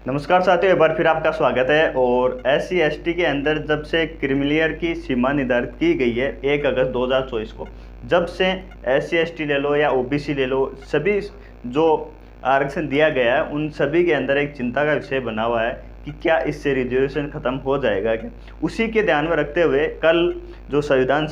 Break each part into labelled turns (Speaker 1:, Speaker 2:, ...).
Speaker 1: नमस्कार साथियों, एक बार फिर आपका स्वागत है। और SC ST के अंदर जब से क्रीमिलेयर की सीमा निर्धारित की गई है 1 अगस्त 2024 को, जब से SC ST ले लो या OBC ले लो, सभी जो आरक्षण दिया गया है उन सभी के अंदर एक चिंता का विषय बना हुआ है कि क्या इससे रिजर्वेशन ख़त्म हो जाएगा क्या। उसी के ध्यान में रखते हुए कल जो संविधान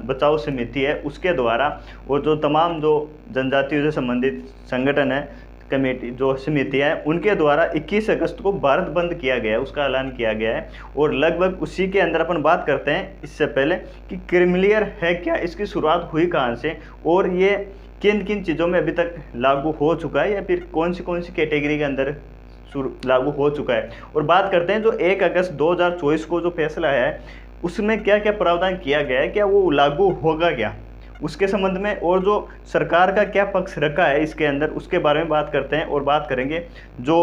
Speaker 1: बचाओ समिति है उसके द्वारा और जो तमाम जो जनजातियों से संबंधित संगठन है, कमेटी जो समितियाँ हैं, उनके द्वारा 21 अगस्त को भारत बंद किया गया है, उसका ऐलान किया गया है। और लगभग उसी के अंदर अपन बात करते हैं इससे पहले कि क्रीमिलेयर है क्या, इसकी शुरुआत हुई कहाँ से और ये किन किन चीज़ों में अभी तक लागू हो चुका है या फिर कौन सी कैटेगरी के अंदर लागू हो चुका है। और बात करते हैं जो 1 अगस्त 2024 को जो फैसला है उसमें क्या क्या प्रावधान किया गया है, क्या वो लागू होगा क्या, उसके संबंध में और जो सरकार का क्या पक्ष रखा है इसके अंदर, उसके बारे में बात करते हैं। और बात करेंगे जो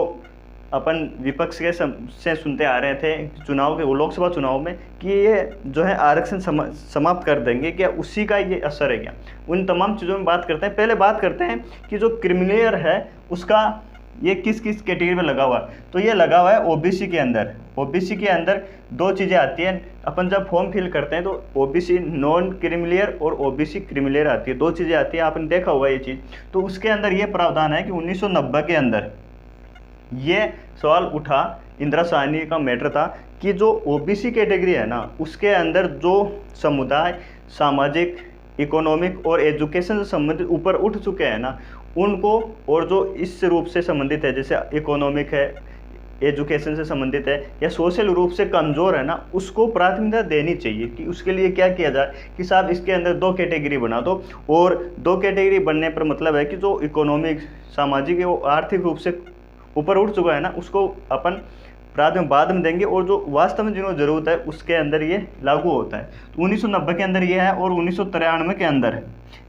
Speaker 1: अपन विपक्ष के से सुनते आ रहे थे चुनाव के लोकसभा चुनाव में कि ये जो है आरक्षण समाप्त कर देंगे, क्या उसी का ये असर है क्या, उन तमाम चीज़ों में बात करते हैं। पहले बात करते हैं कि जो क्रीमिलेयर है उसका ये किस किस कैटेगरी में लगा हुआ है। तो ये लगा हुआ है OBC के अंदर। OBC के अंदर दो चीज़ें आती हैं, अपन जब फॉर्म फिल करते हैं तो OBC नॉन क्रीमिलेयर और OBC क्रीमिलेयर आती है, दो चीज़ें आती हैं, आपने देखा होगा ये चीज़। तो उसके अंदर ये प्रावधान है कि 1990 के अंदर ये सवाल उठा, इंदिरा साहनी का मैटर था कि जो OBC कैटेगरी है ना उसके अंदर जो समुदाय सामाजिक, इकोनॉमिक और एजुकेशन से संबंधित ऊपर उठ चुके हैं ना उनको, और जो इस रूप से संबंधित है जैसे इकोनॉमिक है, एजुकेशन से संबंधित है या सोशल रूप से कमज़ोर है ना, उसको प्राथमिकता देनी चाहिए। कि उसके लिए क्या किया जाए कि साहब इसके अंदर दो कैटेगरी बना दो, और दो कैटेगरी बनने पर मतलब है कि जो इकोनॉमिक सामाजिक है वो आर्थिक रूप से ऊपर उठ चुका है ना उसको अपन प्राथमिक बाद में देंगे, और जो वास्तव में जिनको ज़रूरत है उसके अंदर ये लागू होता है। तो 1990 के अंदर ये है, और 1993 के अंदर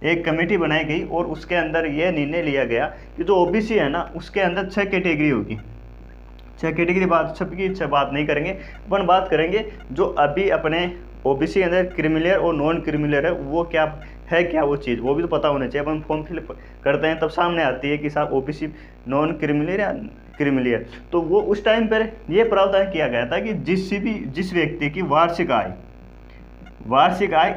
Speaker 1: एक कमेटी बनाई गई और उसके अंदर ये निर्णय लिया गया कि जो OBC है ना उसके अंदर 6 कैटेगरी होगी। 6 कैटेगरी बात सबकी बात नहीं करेंगे, अपन बात करेंगे जो अभी अपने OBC के अंदर क्रीमिलेयर और नॉन क्रीमिलेयर है वो क्या है, क्या वो चीज़ वो भी तो पता होना चाहिए। अपन फॉर्म फिल करते हैं तब सामने आती है कि साहब OBC नॉन क्रीमिलेयर या क्रीमिलेयर। तो वो उस टाइम पर ये प्रावधान किया गया था कि जिस व्यक्ति की वार्षिक आय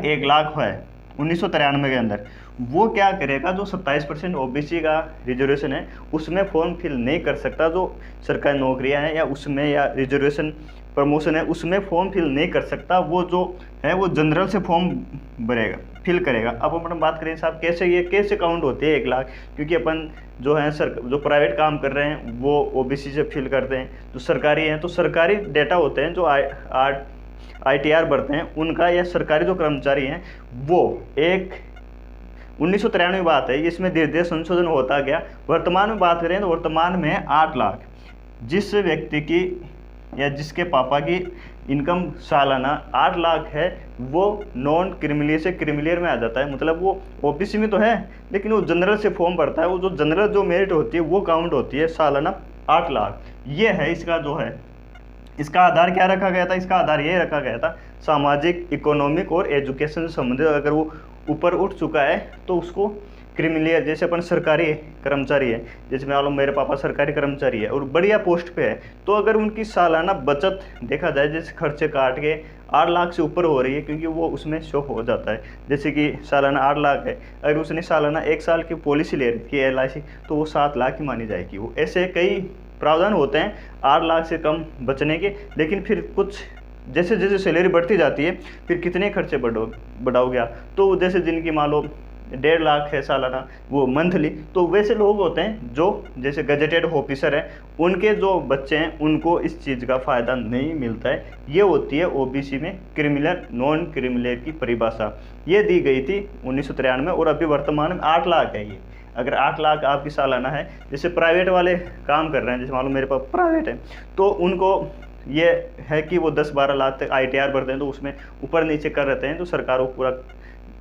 Speaker 1: 1 लाख है 1993 के अंदर, वो क्या करेगा, जो 27% OBC का रिजर्वेशन है उसमें फॉर्म फिल नहीं कर सकता, जो सरकारी नौकरियां हैं या उसमें या रिजर्वेशन प्रमोशन है उसमें फॉर्म फिल नहीं कर सकता, वो जो है वो जनरल से फॉर्म भरेगा, फिल करेगा। अब अपन बात करें साहब कैसे काउंट होती है 1 लाख, क्योंकि अपन जो है जो प्राइवेट काम कर रहे हैं वो OBC से फिल करते हैं, जो सरकारी हैं तो सरकारी डेटा होते हैं, जो ITR भरते हैं उनका, या सरकारी जो कर्मचारी हैं वो 1993 बात है, इसमें धीरे धीरे संशोधन होता गया। वर्तमान में बात करें तो वर्तमान में 8 लाख जिस व्यक्ति की या जिसके पापा की इनकम सालाना 8 लाख है वो नॉन क्रीमिलेयर से क्रीमिलेयर में आ जाता है। मतलब वो OBC में तो है लेकिन वो जनरल से फॉर्म भरता है, वो जो जनरल जो मेरिट होती है वो काउंट होती है सालाना 8 लाख। ये है इसका जो है, इसका आधार क्या रखा गया था, इसका आधार ये रखा गया था सामाजिक, इकोनॉमिक और एजुकेशन से संबंधित अगर वो ऊपर उठ चुका है तो उसको क्रीमिलेयर। जैसे अपन सरकारी कर्मचारी है, जैसे मान लो मेरे पापा सरकारी कर्मचारी है और बढ़िया पोस्ट पे है, तो अगर उनकी सालाना बचत देखा जाए जैसे खर्चे काट के 8 लाख से ऊपर हो रही है, क्योंकि वो उसमें शो हो जाता है। जैसे कि सालाना 8 लाख है, अगर उसने सालाना 1 साल की पॉलिसी ले रखी है LIC तो वो 7 लाख ही मानी जाएगी। वो ऐसे कई प्रावधान होते हैं 8 लाख से कम बचने के। लेकिन फिर कुछ जैसे जैसे सैलरी बढ़ती जाती है फिर कितने खर्चे बढ़ाओगे आप, तो जैसे जिनकी मान लो 1.5 लाख है सालाना वो मंथली, तो वैसे लोग होते हैं जो जैसे गजेटेड ऑफिसर हैं, उनके जो बच्चे हैं उनको इस चीज़ का फ़ायदा नहीं मिलता है। ये होती है OBC में क्रीमिलेयर नॉन क्रीमिलेयर की परिभाषा, ये दी गई थी 1993 में, और अभी वर्तमान में 8 लाख है। ये अगर 8 लाख आपकी सालाना है, जैसे प्राइवेट वाले काम कर रहे हैं, जैसे मान लो मेरे पास प्राइवेट है तो उनको ये है कि वो 10-12 लाख तक ITR भरते हैं, तो उसमें ऊपर नीचे कर रहते हैं तो सरकार को पूरा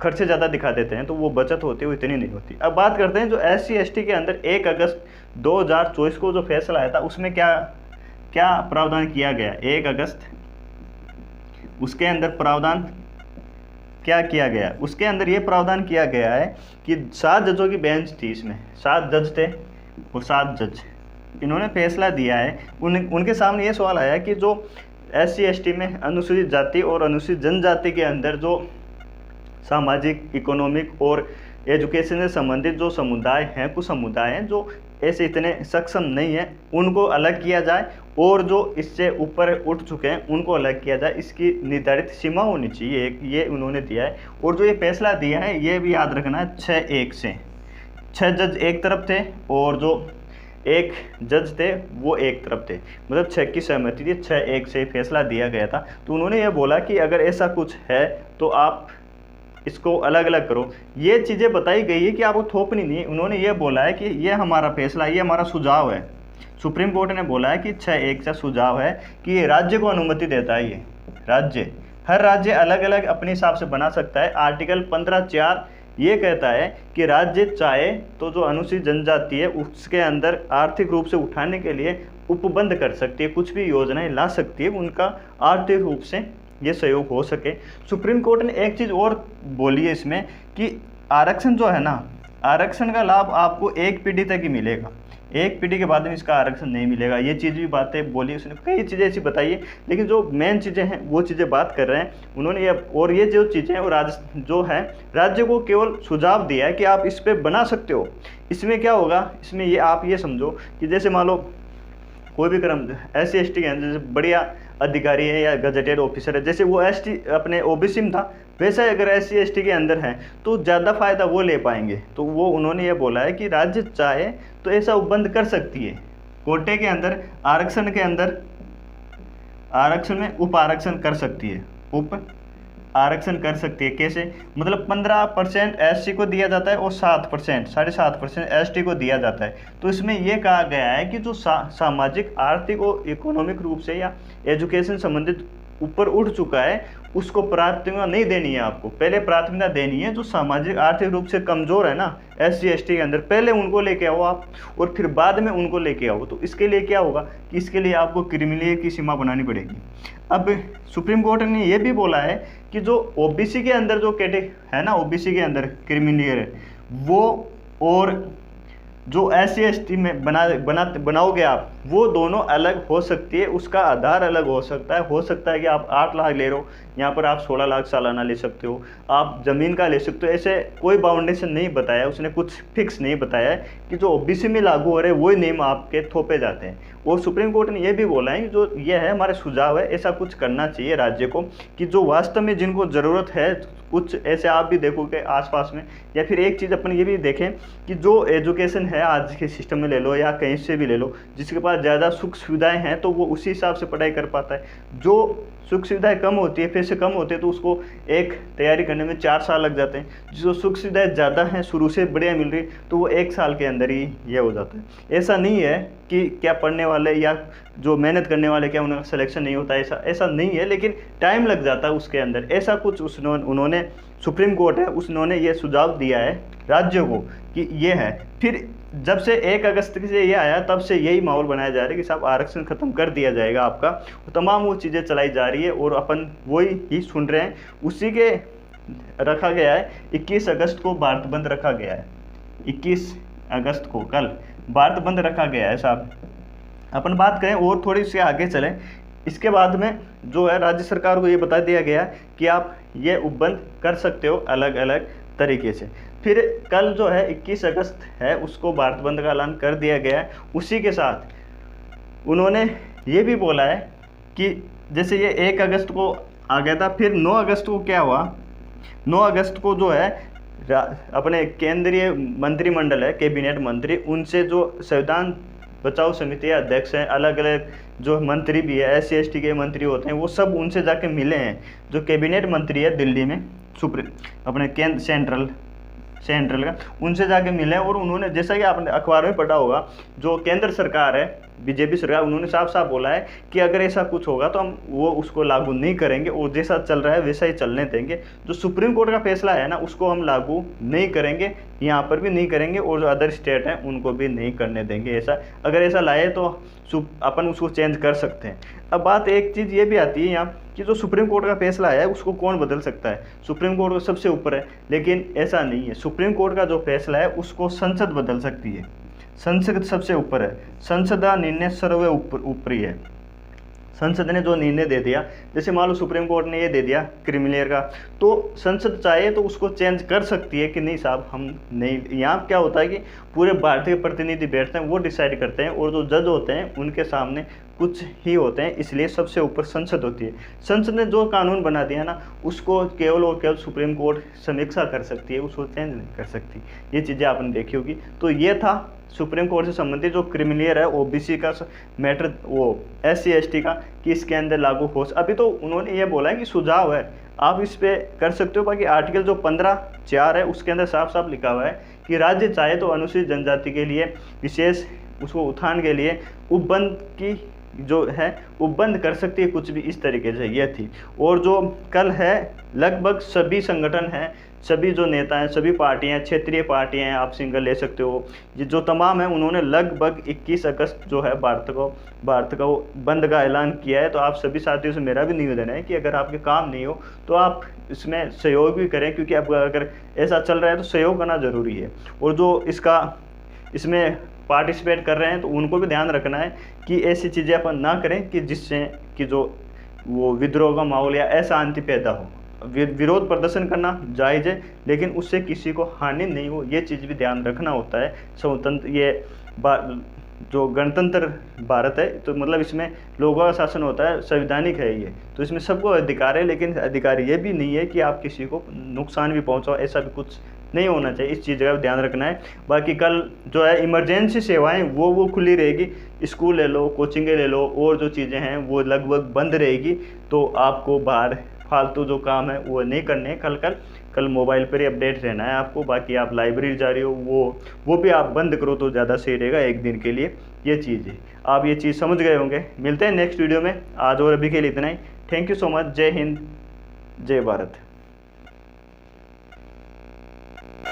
Speaker 1: खर्चे ज़्यादा दिखा देते हैं, तो वो बचत होती है वो इतनी नहीं होती। अब बात करते हैं जो SC ST के अंदर 1 अगस्त 2024 को जो फैसला आया था उसमें क्या क्या प्रावधान किया गया। 1 अगस्त उसके अंदर प्रावधान क्या किया गया, उसके अंदर ये प्रावधान किया गया है कि 7 जजों की बेंच थी, इसमें 7 जज थे और 7 जज इन्होंने फैसला दिया है, उनके सामने ये सवाल आया कि जो SC/ST में अनुसूचित जाति और अनुसूचित जनजाति के अंदर जो सामाजिक, इकोनॉमिक और एजुकेशन से संबंधित जो समुदाय हैं, कुछ समुदाय हैं जो ऐसे इतने सक्षम नहीं हैं, उनको अलग किया जाए, और जो इससे ऊपर उठ चुके हैं उनको अलग किया जाए। इसकी निर्धारित सीमा होनी चाहिए, ये उन्होंने दिया है। और जो ये फैसला दिया है ये भी याद रखना है, 6-1 से। 6 जज एक तरफ थे और जो 1 जज थे वो एक तरफ थे, मतलब 6 की सहमति थी, 6-1 से फैसला दिया गया था। तो उन्होंने ये बोला कि अगर ऐसा कुछ है तो आप इसको अलग अलग करो। ये चीज़ें बताई गई है कि आपको थोपनी नहीं। उन्होंने ये बोला है कि ये हमारा फैसला, ये हमारा सुझाव है। सुप्रीम कोर्ट ने बोला है कि 6-1 का सुझाव है कि ये राज्य को अनुमति देता है। ये राज्य, हर राज्य अलग अलग अपने हिसाब से बना सकता है। आर्टिकल 15(4) ये कहता है कि राज्य चाहे तो जो अनुसूचित जनजाति है उसके अंदर आर्थिक रूप से उठाने के लिए उपबंध कर सकती है, कुछ भी योजनाएं ला सकती है, उनका आर्थिक रूप से ये सहयोग हो सके। सुप्रीम कोर्ट ने एक चीज़ और बोली है इसमें कि आरक्षण जो है ना, आरक्षण का लाभ आपको 1 पीढ़ी तक ही मिलेगा, 1 पीढ़ी के बाद में इसका आरक्षण नहीं मिलेगा। ये चीज़ भी बातें बोली उसने, कई चीज़ें ऐसी बताई है, लेकिन जो मेन चीज़ें हैं वो चीज़ें बात कर रहे हैं उन्होंने ये। और ये जो चीज़ें हैं वो राज्य को केवल सुझाव दिया है कि आप इस पर बना सकते हो। इसमें क्या होगा, इसमें ये आप ये समझो कि जैसे मान लो कोई भी कर्म SC/ST के अंदर जैसे बढ़िया अधिकारी है या गजेटेड ऑफिसर है, जैसे वो ST अपने OBC में था, वैसा अगर SC/ST के अंदर है तो ज़्यादा फायदा वो ले पाएंगे। तो वो उन्होंने ये बोला है कि राज्य चाहे तो ऐसा उपबंध कर सकती है, कोटे के अंदर आरक्षण के अंदर आरक्षण में उप आरक्षण कर सकती है, उप आरक्षण कर सकती है। कैसे, मतलब 15% SC को दिया जाता है और 7%, 7.5% ST को दिया जाता है। तो इसमें यह कहा गया है कि जो सामाजिक, आर्थिक और इकोनॉमिक रूप से या एजुकेशन संबंधित ऊपर उठ चुका है उसको प्राथमिकता नहीं देनी है। आपको पहले प्राथमिकता देनी है जो सामाजिक आर्थिक रूप से कमज़ोर है ना SC/ST के अंदर, पहले उनको लेके आओ आप और फिर बाद में उनको लेके आओ। तो इसके लिए क्या होगा कि इसके लिए आपको क्रिमिनल की सीमा बनानी पड़ेगी। अब सुप्रीम कोर्ट ने ये भी बोला है कि जो OBC के अंदर जो कैटेगरी है ना, OBC के अंदर क्रिमिनल है वो, और जो SC/ST में बनाओगे आप, वो दोनों अलग हो सकती है, उसका आधार अलग हो सकता है कि आप 8 लाख ले रहे हो, यहाँ पर आप 16 लाख सालाना ले सकते हो, आप ज़मीन का ले सकते हो। ऐसे कोई बाउंडेशन नहीं बताया उसने, कुछ फिक्स नहीं बताया है कि जो OBC में लागू हो रहे वही नियम आपके थोपे जाते हैं। और सुप्रीम कोर्ट ने यह भी बोला है कि जो ये है हमारे सुझाव है, ऐसा कुछ करना चाहिए राज्य को कि जो वास्तव में जिनको ज़रूरत है, कुछ ऐसे आप भी देखोगे आसपास में। या फिर एक चीज़ अपन ये भी देखें कि जो एजुकेशन है आज के सिस्टम में ले लो या कहीं से भी ले लो, जिसके पास ज़्यादा सुख सुविधाएं हैं तो वो उसी हिसाब से पढ़ाई कर पाता है। जो सुख सुविधाएं कम होती है, पैसे कम होते हैं, तो उसको एक तैयारी करने में 4 साल लग जाते हैं। जिसको सुख सुविधाएं ज़्यादा हैं, शुरू से बढ़िया मिल रही, तो वो 1 साल के अंदर ही ये हो जाता है। ऐसा नहीं है कि क्या पढ़ने वाले या जो मेहनत करने वाले क्या उनका सिलेक्शन नहीं होता, ऐसा नहीं है, लेकिन टाइम लग जाता है उसके अंदर। ऐसा कुछ उन्होंने सुप्रीम कोर्ट है उन्होंने ये सुझाव दिया है राज्यों को कि ये है। फिर जब से 1 अगस्त से ये आया तब से यही माहौल बनाया जा रहा है कि साहब आरक्षण खत्म कर दिया जाएगा आपका, तमाम वो चीज़ें चलाई जा रही है और अपन वही ही सुन रहे हैं। उसी के रखा गया है 21 अगस्त को भारत बंद रखा गया है, 21 अगस्त को कल भारत बंद रखा गया है साहब। अपन बात करें और थोड़ी सी आगे चलें, इसके बाद में जो है राज्य सरकार को ये बता दिया गया कि आप ये उपबंध कर सकते हो अलग अलग तरीके से। फिर कल जो है 21 अगस्त है उसको भारत बंद का ऐलान कर दिया गया है। उसी के साथ उन्होंने ये भी बोला है कि जैसे ये 1 अगस्त को आ गया था, फिर 9 अगस्त को क्या हुआ, 9 अगस्त को जो है अपने केंद्रीय मंत्रिमंडल है, कैबिनेट मंत्री, उनसे जो संविधान बचाओ समिति अध्यक्ष हैं, अलग अलग जो मंत्री भी है SC/ST के मंत्री होते हैं, वो सब उनसे जाके मिले हैं। जो कैबिनेट मंत्री है दिल्ली में, अपने केंद्र सेंट्रल का, उनसे जाके मिले और उन्होंने, जैसा कि आपने अखबार में पढ़ा होगा, जो केंद्र सरकार है BJP सरकार, उन्होंने साफ साफ बोला है कि अगर ऐसा कुछ होगा तो हम वो उसको लागू नहीं करेंगे और जैसा चल रहा है वैसा ही चलने देंगे। जो सुप्रीम कोर्ट का फैसला है ना उसको हम लागू नहीं करेंगे, यहाँ पर भी नहीं करेंगे और जो अदर स्टेट हैं उनको भी नहीं करने देंगे। ऐसा अगर ऐसा लाए तो अपन उसको चेंज कर सकते हैं। अब बात एक चीज़ ये भी आती है यहाँ कि जो सुप्रीम कोर्ट का फैसला है उसको कौन बदल सकता है। सुप्रीम कोर्ट तो सबसे ऊपर है, लेकिन ऐसा नहीं है। सुप्रीम कोर्ट का जो फैसला है उसको संसद बदल सकती है। संसद सबसे ऊपर है, संसद का निर्णय सर्व ऊपरी है। संसद ने जो निर्णय दे दिया, जैसे मान लो सुप्रीम कोर्ट ने ये दे दिया क्रिमिनल का, तो संसद चाहे तो उसको चेंज कर सकती है कि नहीं साहब हम नहीं। यहाँ क्या होता है कि पूरे भारतीय प्रतिनिधि बैठते हैं, वो डिसाइड करते हैं, और जो जज होते हैं उनके सामने कुछ ही होते हैं, इसलिए सबसे ऊपर संसद होती है। संसद ने जो कानून बना दिया ना, उसको केवल और केवल सुप्रीम कोर्ट समीक्षा कर सकती है, उसको चेंज नहीं कर सकती। ये चीज़ें आपने देखी होगी। तो ये था सुप्रीम कोर्ट से संबंधित जो क्रिमिनल है, ओबीसी का मैटर, वो SC ST का, कि इसके अंदर लागू हो। अभी तो उन्होंने ये बोला है कि सुझाव है, आप इस पे कर सकते हो। बाकी आर्टिकल जो 15(4) है उसके अंदर साफ साफ लिखा हुआ है कि राज्य चाहे तो अनुसूचित जनजाति के लिए विशेष उसको उत्थान के लिए उपबंध की जो है उपबंध कर सकती है, कुछ भी इस तरीके से ये थी। और जो कल है, लगभग सभी संगठन हैं, सभी जो नेता हैं, सभी पार्टियां, क्षेत्रीय पार्टियां हैं, आप सिंगल ले सकते हो, ये जो तमाम है, उन्होंने लगभग 21 अगस्त जो है भारत का बंद का ऐलान किया है। तो आप सभी साथियों से मेरा भी निवेदन है कि अगर आपके काम नहीं हो तो आप इसमें सहयोग भी करें, क्योंकि अब अगर ऐसा चल रहा है तो सहयोग करना ज़रूरी है। और जो इसमें पार्टिसिपेट कर रहे हैं तो उनको भी ध्यान रखना है कि ऐसी चीज़ें अपन ना करें कि जिससे कि जो वो विद्रोह का माहौल या अशांति पैदा हो। विरोध प्रदर्शन करना जायज़ है, लेकिन उससे किसी को हानि नहीं हो, ये चीज़ भी ध्यान रखना होता है। स्वतंत्र जो गणतंत्र भारत है, तो मतलब इसमें लोगों का शासन होता है, संवैधानिक है ये, तो इसमें सबको अधिकार है, लेकिन अधिकार ये भी नहीं है कि आप किसी को नुकसान भी पहुंचाओ, ऐसा भी कुछ नहीं होना चाहिए। इस चीज़ का ध्यान रखना है। बाकी कल जो है इमरजेंसी सेवाएं वो खुली रहेगी, स्कूल ले लो, कोचिंगें ले लो, और जो चीज़ें हैं वो लगभग बंद रहेगी। तो आपको बाहर फालतू जो काम है वो नहीं करने हैं। कल मोबाइल पर ही अपडेट रहना है आपको। बाकी आप लाइब्रेरी जा रही हो वो भी आप बंद करो तो ज़्यादा सही रहेगा एक दिन के लिए। ये चीज़ है, आप ये चीज़ समझ गए होंगे। मिलते हैं नेक्स्ट वीडियो में, आज और अभी के लिए इतना ही। Thank you so much. जय हिंद, जय भारत।